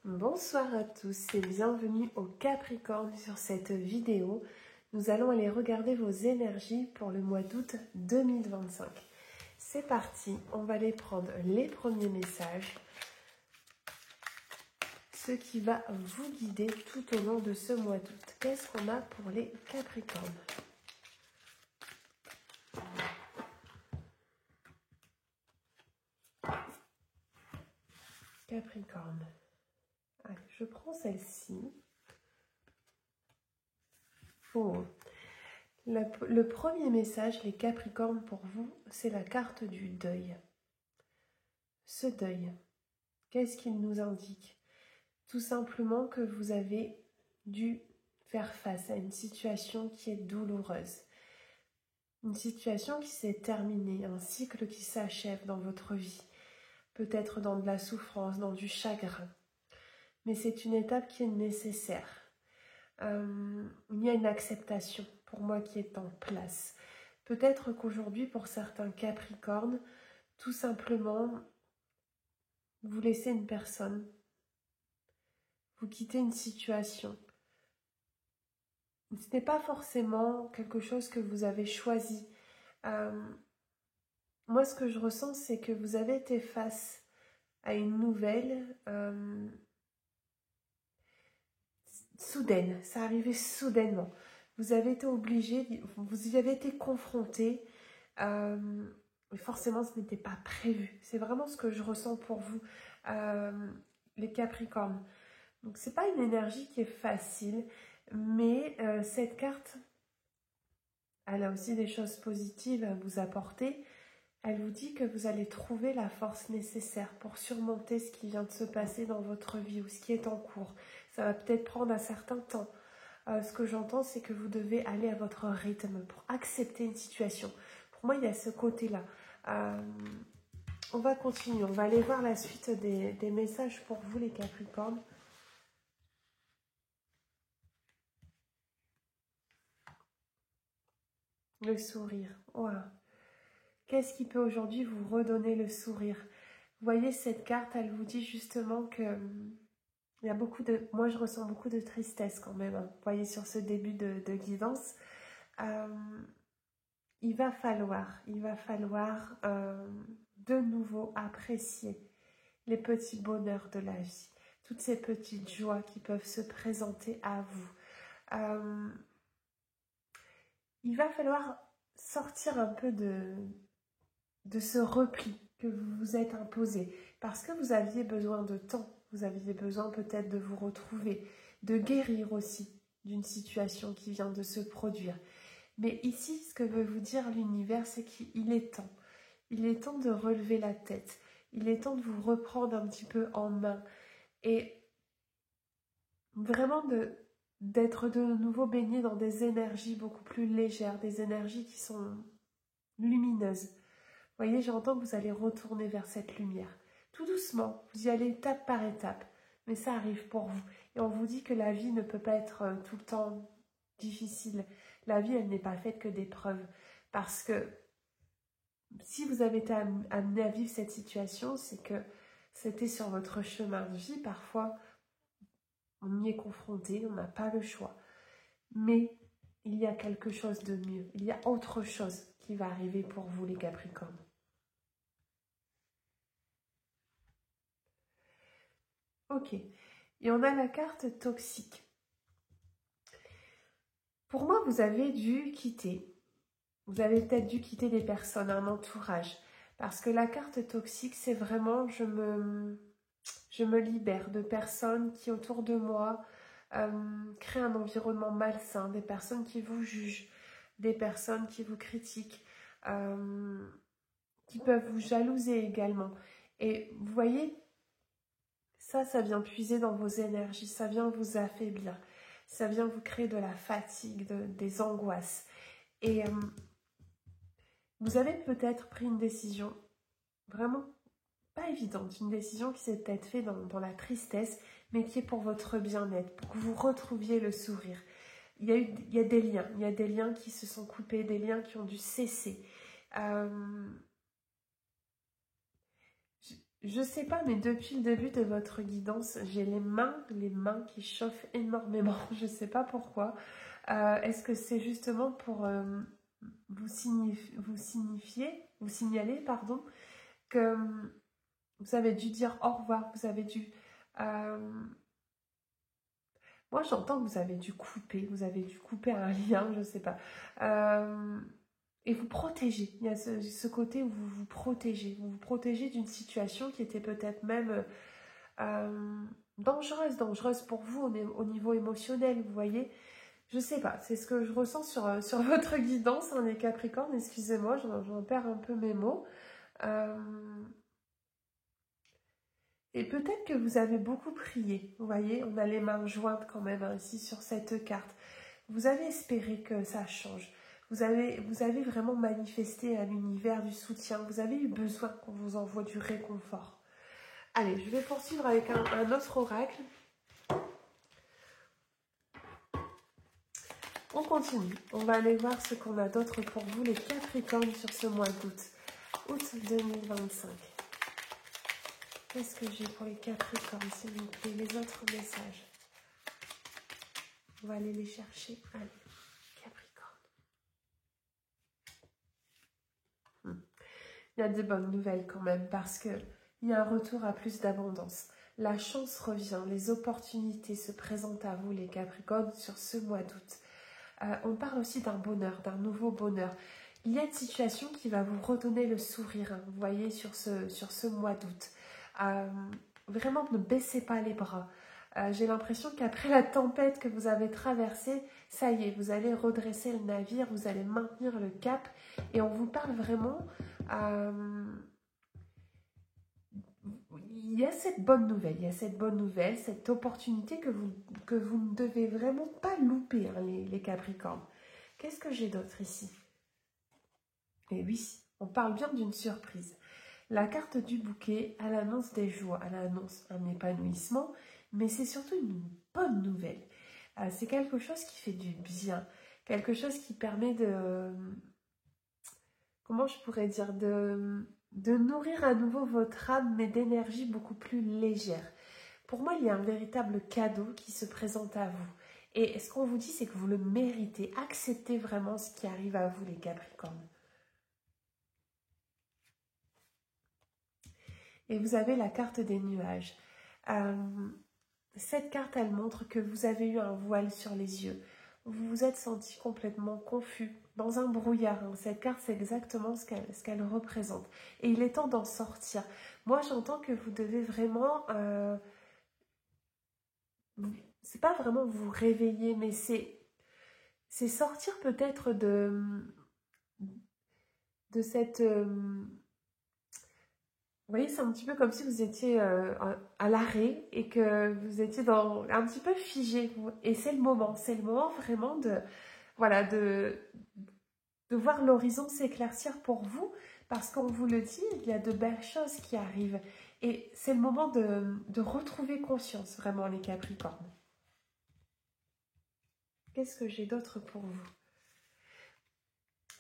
Bonsoir à tous et bienvenue au Capricorne sur cette vidéo. Nous allons aller regarder vos énergies pour le mois d'août 2025. C'est parti, on va aller prendre les premiers messages, ce qui va vous guider tout au long de ce mois d'août. Qu'est-ce qu'on a pour les Capricornes ? Capricorne. Allez, je prends celle-ci. Oh. Le premier message, les Capricornes, pour vous, c'est la carte du deuil. Ce deuil, qu'est-ce qu'il nous indique? Tout simplement que vous avez dû faire face à une situation qui est douloureuse. Une situation qui s'est terminée, un cycle qui s'achève dans votre vie. Peut-être dans de la souffrance, dans du chagrin. Mais c'est une étape qui est nécessaire. Il y a une acceptation pour moi qui est en place. Peut-être qu'aujourd'hui, pour certains Capricornes, tout simplement, vous laissez une personne, vous quittez une situation. Ce n'est pas forcément quelque chose que vous avez choisi. Moi, ce que je ressens, c'est que vous avez été face à une nouvelle soudaine. Ça arrivait soudainement. Vous avez été obligé, vous y avez été confronté. Mais forcément, ce n'était pas prévu. C'est vraiment ce que je ressens pour vous, les Capricornes. Donc, c'est pas une énergie qui est facile, mais cette carte, elle a aussi des choses positives à vous apporter. Elle vous dit que vous allez trouver la force nécessaire pour surmonter ce qui vient de se passer dans votre vie ou ce qui est en cours. Ça va peut-être prendre un certain temps. Ce que j'entends, c'est que vous devez aller à votre rythme pour accepter une situation. Pour moi, il y a ce côté-là. On va continuer. On va aller voir la suite des messages pour vous, les Capricornes. Le sourire. Wow. Qu'est-ce qui peut aujourd'hui vous redonner le sourire? Vous voyez, cette carte, elle vous dit justement que il y a beaucoup de... Moi, je ressens beaucoup de tristesse quand même. Vous voyez, sur ce début de guidance. Il va falloir de nouveau apprécier les petits bonheurs de la vie. Toutes ces petites joies qui peuvent se présenter à vous. Il va falloir sortir un peu de ce repli que vous vous êtes imposé. Parce que vous aviez besoin de temps. Vous aviez besoin peut-être de vous retrouver, de guérir aussi d'une situation qui vient de se produire. Mais ici, ce que veut vous dire l'univers, c'est qu'il est temps. Il est temps de relever la tête. Il est temps de vous reprendre un petit peu en main. Et vraiment d'être de nouveau baigné dans des énergies beaucoup plus légères, des énergies qui sont lumineuses. Vous voyez, j'entends que vous allez retourner vers cette lumière. Tout doucement, vous y allez étape par étape. Mais ça arrive pour vous. Et on vous dit que la vie ne peut pas être tout le temps difficile. La vie, elle n'est pas faite que d'épreuves. Parce que si vous avez été amené à vivre cette situation, c'est que c'était sur votre chemin de vie. Parfois, on y est confronté, on n'a pas le choix. Mais il y a quelque chose de mieux. Il y a autre chose qui va arriver pour vous, les Capricornes. Ok. Et on a la carte toxique. Pour moi, vous avez dû quitter. Vous avez peut-être dû quitter des personnes, un entourage. Parce que la carte toxique, c'est vraiment, je me libère de personnes qui, autour de moi, créent un environnement malsain, des personnes qui vous jugent, des personnes qui vous critiquent, qui peuvent vous jalouser également. Et vous voyez, ça vient puiser dans vos énergies, ça vient vous affaiblir, ça vient vous créer de la fatigue, des angoisses. Et vous avez peut-être pris une décision vraiment pas évidente, une décision qui s'est peut-être faite dans la tristesse, mais qui est pour votre bien-être, pour que vous retrouviez le sourire. Il y a des liens qui se sont coupés, des liens qui ont dû cesser. je sais pas, mais depuis le début de votre guidance, j'ai les mains qui chauffent énormément. Je sais pas pourquoi. Est-ce que c'est justement pour vous signaler, pardon, que vous avez dû dire au revoir, vous avez dû... moi, j'entends que vous avez dû couper un lien, je sais pas. Et vous protéger. Il y a ce côté où vous vous protégez d'une situation qui était peut-être même dangereuse pour vous au niveau émotionnel, vous voyez. Je sais pas, c'est ce que je ressens sur votre guidance, hein, les Capricornes, excusez-moi, j'en perds un peu mes mots. Et peut-être que vous avez beaucoup prié, vous voyez, on a les mains jointes quand même hein, ici sur cette carte. Vous avez espéré que ça change. Vous avez vraiment manifesté à l'univers du soutien. Vous avez eu besoin qu'on vous envoie du réconfort. Allez, je vais poursuivre avec un autre oracle. On continue. On va aller voir ce qu'on a d'autre pour vous, les Capricornes, sur ce mois d'août. Août 2025. Qu'est-ce que j'ai pour les Capricornes, s'il vous plaît? Les autres messages. On va aller les chercher. Allez, Capricorne. Il y a de bonnes nouvelles quand même parce que il y a un retour à plus d'abondance. La chance revient, les opportunités se présentent à vous, les Capricornes, sur ce mois d'août. On parle aussi d'un bonheur, d'un nouveau bonheur. Il y a une situation qui va vous redonner le sourire, hein, vous voyez, sur ce mois d'août. Vraiment, ne baissez pas les bras. J'ai l'impression qu'après la tempête que vous avez traversée, ça y est, vous allez redresser le navire, vous allez maintenir le cap. Et on vous parle vraiment... il y a cette bonne nouvelle, cette opportunité que vous ne devez vraiment pas louper, hein, les Capricornes. Qu'est-ce que j'ai d'autre ici? Et oui, on parle bien d'une surprise. La carte du bouquet, elle annonce des joies, elle annonce un épanouissement, mais c'est surtout une bonne nouvelle. C'est quelque chose qui fait du bien, quelque chose qui permet de... Comment je pourrais dire, de nourrir à nouveau votre âme, mais d'énergie beaucoup plus légère. Pour moi, il y a un véritable cadeau qui se présente à vous. Et ce qu'on vous dit, c'est que vous le méritez. Acceptez vraiment ce qui arrive à vous, les Capricornes. Et vous avez la carte des nuages. Cette carte, elle montre que vous avez eu un voile sur les yeux. Vous vous êtes senti complètement confus, dans un brouillard. Hein. Cette carte, c'est exactement ce qu'elle représente. Et il est temps d'en sortir. Moi, j'entends que vous devez vraiment... c'est pas vraiment vous réveiller, mais c'est sortir peut-être de cette... vous voyez, c'est un petit peu comme si vous étiez à l'arrêt et que vous étiez un petit peu figé. Et c'est le moment vraiment voilà, de voir l'horizon s'éclaircir pour vous, parce qu'on vous le dit, il y a de belles choses qui arrivent. Et c'est le moment de retrouver conscience, vraiment, les Capricornes. Qu'est-ce que j'ai d'autre pour vous?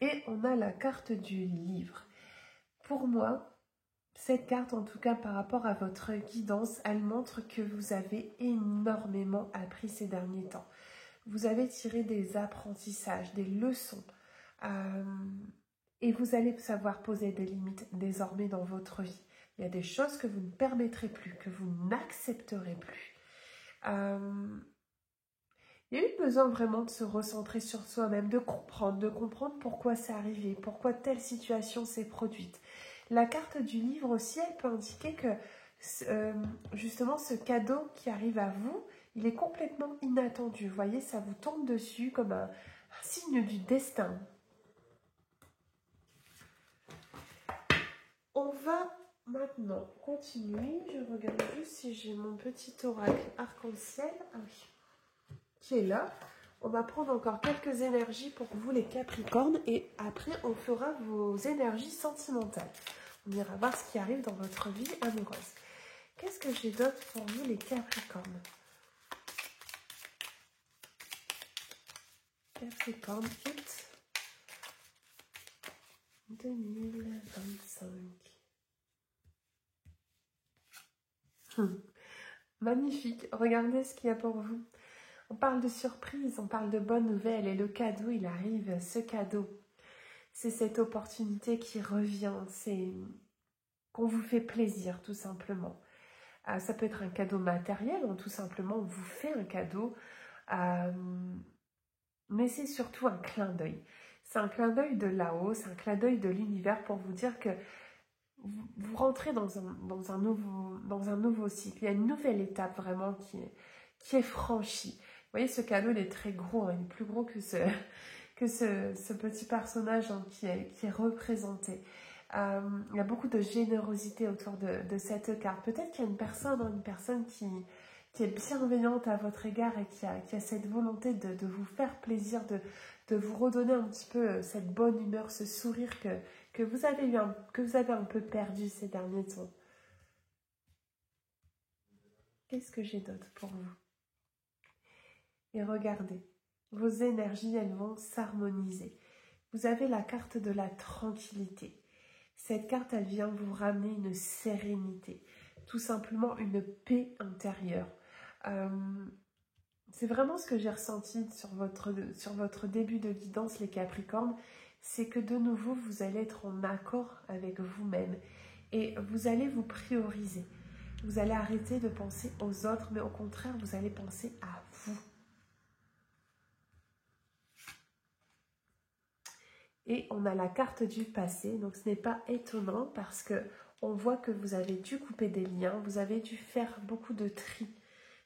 Et on a la carte du livre. Pour moi, cette carte, en tout cas par rapport à votre guidance, elle montre que vous avez énormément appris ces derniers temps. Vous avez tiré des apprentissages, des leçons. Et vous allez savoir poser des limites désormais dans votre vie. Il y a des choses que vous ne permettrez plus, que vous n'accepterez plus. Il y a eu besoin vraiment de se recentrer sur soi-même, de comprendre pourquoi c'est arrivé, pourquoi telle situation s'est produite. La carte du livre aussi, elle peut indiquer que justement ce cadeau qui arrive à vous, il est complètement inattendu. Vous voyez, ça vous tombe dessus comme un signe du destin. On va maintenant continuer. Je regarde juste si j'ai mon petit oracle arc-en-ciel. Ah oui. Qui est là. On va prendre encore quelques énergies pour vous les Capricornes et après on fera vos énergies sentimentales. On ira voir ce qui arrive dans votre vie amoureuse. Qu'est-ce que j'ai d'autre pour vous les Capricornes? Capricorne, août 2025. Magnifique, regardez ce qu'il y a pour vous. On parle de surprise, on parle de bonnes nouvelles et le cadeau, il arrive, ce cadeau. C'est cette opportunité qui revient, c'est qu'on vous fait plaisir tout simplement. Ça peut être un cadeau matériel, ou tout simplement on vous fait un cadeau, mais c'est surtout un clin d'œil. C'est un clin d'œil de là-haut, c'est un clin d'œil de l'univers pour vous dire que vous rentrez dans un nouveau cycle. Il y a une nouvelle étape vraiment qui est franchie. Vous voyez, ce cadeau, il est très gros, hein, il est plus gros que ce petit personnage hein, qui est représenté. Il y a beaucoup de générosité autour de cette carte. Peut-être qu'il y a une personne qui est bienveillante à votre égard et qui a cette volonté de vous faire plaisir, de vous redonner un petit peu cette bonne humeur, ce sourire que vous avez un peu perdu ces derniers temps. Qu'est-ce que j'ai d'autre pour vous? Et regardez, vos énergies, elles vont s'harmoniser. Vous avez la carte de la tranquillité. Cette carte, elle vient vous ramener une sérénité, tout simplement une paix intérieure. C'est vraiment ce que j'ai ressenti sur votre début de guidance, les Capricornes, c'est que de nouveau, vous allez être en accord avec vous-même et vous allez vous prioriser. Vous allez arrêter de penser aux autres, mais au contraire, vous allez penser à vous. Et on a la carte du passé, donc ce n'est pas étonnant parce que on voit que vous avez dû couper des liens, vous avez dû faire beaucoup de tri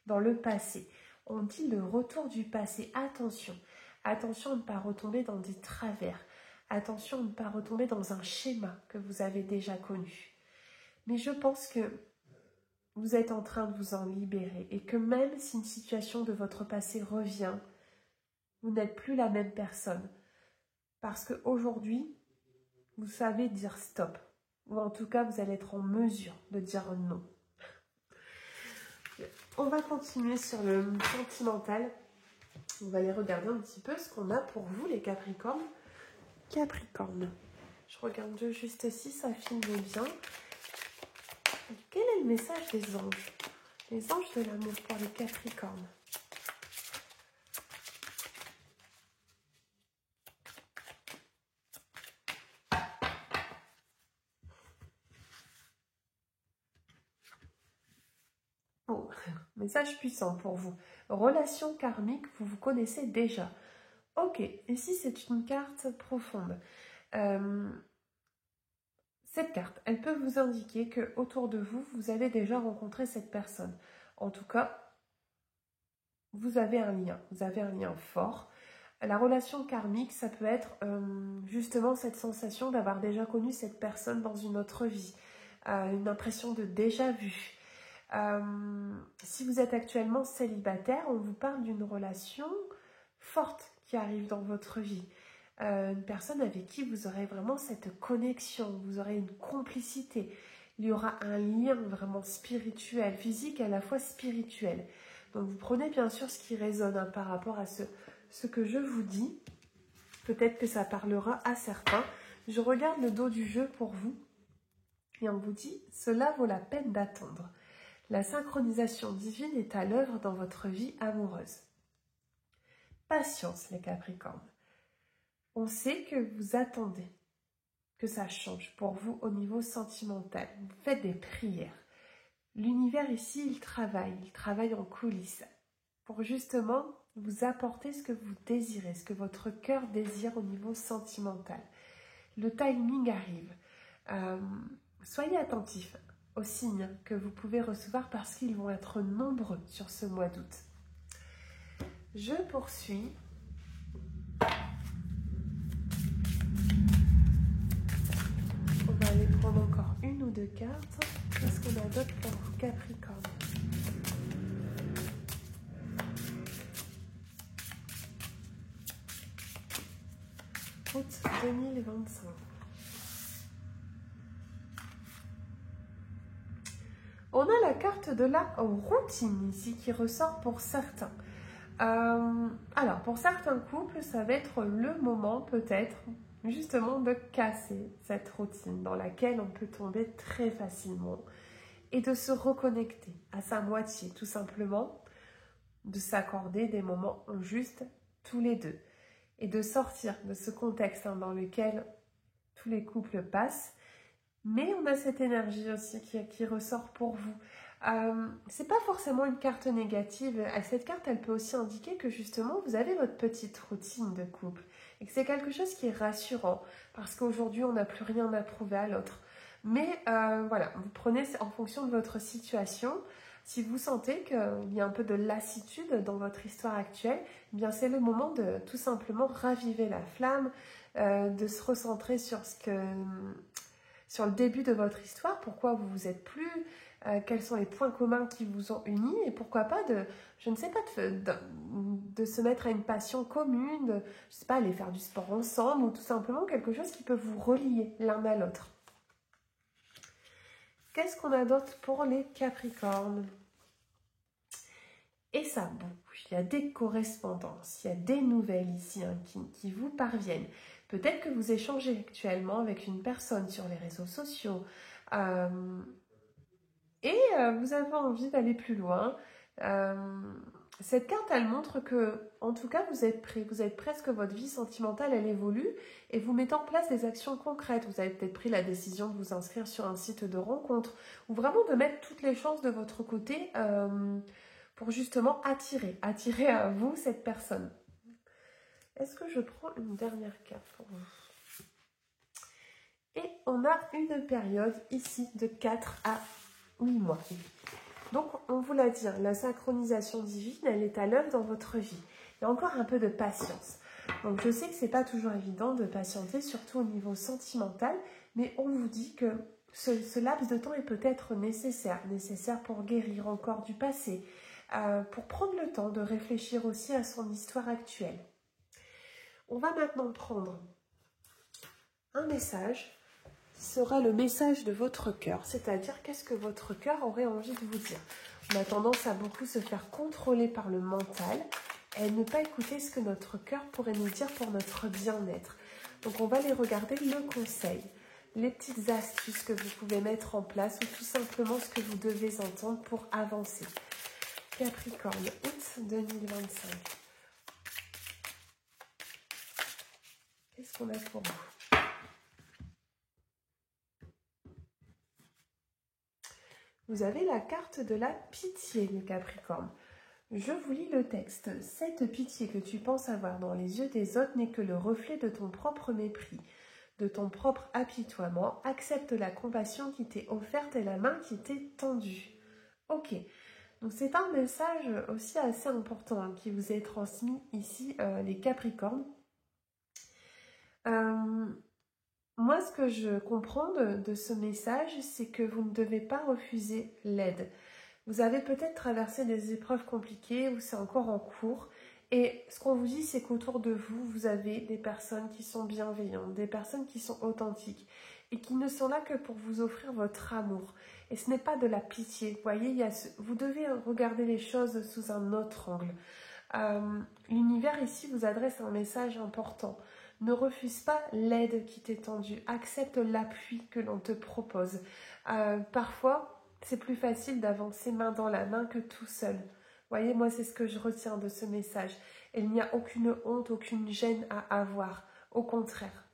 dans le passé. On dit le retour du passé. Attention, attention à ne pas retomber dans des travers. Attention à ne pas retomber dans un schéma que vous avez déjà connu. Mais je pense que vous êtes en train de vous en libérer et que même si une situation de votre passé revient, vous n'êtes plus la même personne. Parce qu'aujourd'hui, vous savez dire stop. Ou en tout cas, vous allez être en mesure de dire non. On va continuer sur le sentimental. On va aller regarder un petit peu ce qu'on a pour vous, les Capricornes. Capricorne. Je regarde juste si ça filme bien. Quel est le message des anges? Les anges de l'amour pour les Capricornes. Oh, message puissant pour vous. Relation karmique, vous vous connaissez déjà. Ok, ici c'est une carte profonde. Cette carte, elle peut vous indiquer que autour de vous, vous avez déjà rencontré cette personne. En tout cas, vous avez un lien fort. La relation karmique, ça peut être justement cette sensation d'avoir déjà connu cette personne dans une autre vie, une impression de déjà vu. Si vous êtes actuellement célibataire, on vous parle d'une relation forte qui arrive dans votre vie. Une personne avec qui vous aurez vraiment cette connexion, vous aurez une complicité. Il y aura un lien vraiment spirituel, physique et à la fois spirituel. Donc vous prenez bien sûr ce qui résonne par rapport à ce que je vous dis. Peut-être que ça parlera à certains. Je regarde le dos du jeu pour vous et on vous dit « Cela vaut la peine d'attendre ». La synchronisation divine est à l'œuvre dans votre vie amoureuse. Patience, les Capricornes. On sait que vous attendez que ça change pour vous au niveau sentimental. Vous faites des prières. L'univers ici, il travaille en coulisses pour justement vous apporter ce que vous désirez, ce que votre cœur désire au niveau sentimental. Le timing arrive. Soyez attentifs aux signes que vous pouvez recevoir parce qu'ils vont être nombreux sur ce mois d'août. Je poursuis. On va aller prendre encore une ou deux cartes. Qu'est-ce qu'on a d'autre pour vous, Capricorne? Août 2025. On a la carte de la routine ici qui ressort pour certains. Alors, pour certains couples, ça va être le moment peut-être justement de casser cette routine dans laquelle on peut tomber très facilement. et de se reconnecter à sa moitié, tout simplement, de s'accorder des moments justes tous les deux et de sortir de ce contexte dans lequel tous les couples passent. Mais on a cette énergie aussi qui ressort pour vous. C'est pas forcément une carte négative. Cette carte, elle peut aussi indiquer que justement, vous avez votre petite routine de couple et que c'est quelque chose qui est rassurant parce qu'aujourd'hui, on n'a plus rien à prouver à l'autre. Mais voilà, vous prenez en fonction de votre situation. Si vous sentez qu'il y a un peu de lassitude dans votre histoire actuelle, eh bien c'est le moment de tout simplement raviver la flamme, de se recentrer sur le début de votre histoire, pourquoi vous vous êtes plus, quels sont les points communs qui vous ont unis et pourquoi pas de se mettre à une passion commune, je sais pas, aller faire du sport ensemble ou tout simplement quelque chose qui peut vous relier l'un à l'autre. Qu'est-ce qu'on a d'autre pour les Capricornes? Et ça bouge, il y a des correspondances, il y a des nouvelles ici qui vous parviennent. Peut-être que vous échangez actuellement avec une personne sur les réseaux sociaux et vous avez envie d'aller plus loin. Cette carte, elle montre que, en tout cas, vous êtes prêt. Vous êtes presque, votre vie sentimentale, elle évolue et vous mettez en place des actions concrètes. Vous avez peut-être pris la décision de vous inscrire sur un site de rencontre ou vraiment de mettre toutes les chances de votre côté pour justement attirer à vous cette personne. Est-ce que je prends une dernière carte pour vous? Et on a une période ici de 4 à 8 mois. Donc, on vous l'a dit, la synchronisation divine, elle est à l'œuvre dans votre vie. Il y a encore un peu de patience. Donc, je sais que ce n'est pas toujours évident de patienter, surtout au niveau sentimental, mais on vous dit que ce laps de temps est peut-être nécessaire pour guérir encore du passé, pour prendre le temps de réfléchir aussi à son histoire actuelle. On va maintenant prendre un message qui sera le message de votre cœur, c'est-à-dire qu'est-ce que votre cœur aurait envie de vous dire. On a tendance à beaucoup se faire contrôler par le mental et ne pas écouter ce que notre cœur pourrait nous dire pour notre bien-être. Donc on va aller regarder le conseil, les petites astuces que vous pouvez mettre en place ou tout simplement ce que vous devez entendre pour avancer. Capricorne, août 2025. Qu'est-ce qu'on a pour vous? Vous avez la carte de la pitié, le Capricorne. Je vous lis le texte. Cette pitié que tu penses avoir dans les yeux des autres n'est que le reflet de ton propre mépris, de ton propre apitoiement. Accepte la compassion qui t'est offerte et la main qui t'est tendue. Ok. Donc c'est un message aussi assez important qui vous est transmis ici, les Capricornes. Moi, ce que je comprends de ce message, c'est que vous ne devez pas refuser l'aide. Vous avez peut-être traversé des épreuves compliquées ou c'est encore en cours. Et ce qu'on vous dit, c'est qu'autour de vous, vous avez des personnes qui sont bienveillantes, des personnes qui sont authentiques et qui ne sont là que pour vous offrir votre amour. Et ce n'est pas de la pitié. Vous voyez, vous devez regarder les choses sous un autre angle. L'univers ici vous adresse un message important. Ne refuse pas l'aide qui t'est tendue. Accepte l'appui que l'on te propose. Parfois, c'est plus facile d'avancer main dans la main que tout seul. Vous voyez, moi, c'est ce que je retiens de ce message. Et il n'y a aucune honte, aucune gêne à avoir. Au contraire.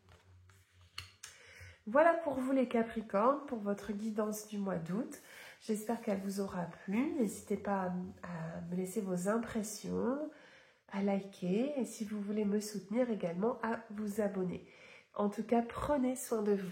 Voilà pour vous les Capricornes, pour votre guidance du mois d'août. J'espère qu'elle vous aura plu. N'hésitez pas à me laisser vos impressions, à liker et si vous voulez me soutenir également, à vous abonner. En tout cas, prenez soin de vous.